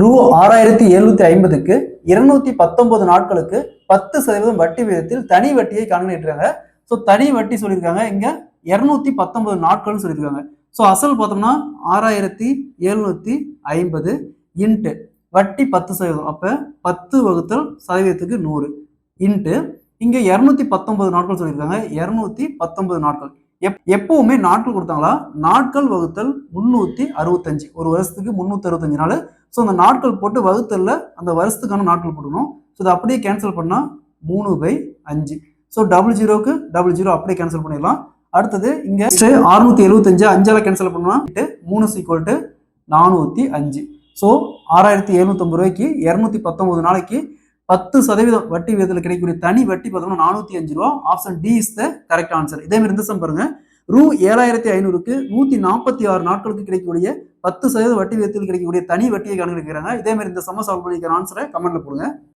ரூ. 6750க்கு 219 நாட்களுக்கு 10% வட்டி விகிதத்தில் தனி வட்டியை காண்கிறாங்க. ஸோ தனி வட்டி சொல்லியிருக்காங்க, இங்க 219 நாட்கள்னு சொல்லியிருக்காங்க. ஸோ அசல் பார்த்தோம்னா 6750 இன்ட்டு வட்டி 10%, அப்ப 10 வகுத்தல் சதவீதத்துக்கு 100 இன்ட்டு இங்க 219 நாட்கள் சொல்லியிருக்காங்க, 219 நாட்கள். எப்பவுமே நாட்கள் கொடுத்தாங்களா, நாட்கள் வகுத்தல் 365, ஒரு வருஷத்துக்கு 365 நாள். ஸோ அந்த நாட்கள் போட்டு வகுத்தல்ல அந்த வருஷத்துக்கான நாட்கள் போடணும். ஸோ இதை அப்படியே கேன்சல் பண்ணா 3/5. ஸோ 00க்கு 00 அப்படியே கேன்சல் பண்ணிடலாம். அடுத்தது இங்க 675 5ஆல கேன்சல் பண்ணா 3 = 405. ஸோ 6750 ரூபாய்க்கு 219 நாளைக்கு 10% வட்டி விகிதத்தில் கிடைக்கக்கூடிய தனி வட்டி பார்த்தோம்னா 405 ரூபா. Option D is the correct answer. இதே மாதிரி இந்த சம் பாருங்க, ரூ. 7500க்கு 146 நாட்களுக்கு கிடைக்கக்கூடிய 10% வட்டி விகிதத்தில் கிடைக்கக்கூடிய தனி வட்டியை கணக்கெடுக்கிறாங்க. இதே மாதிரி இந்த சம்ம சால்வ் பண்ணிக்கிற ஆன்சரை கமெண்ட்ல போடுங்க.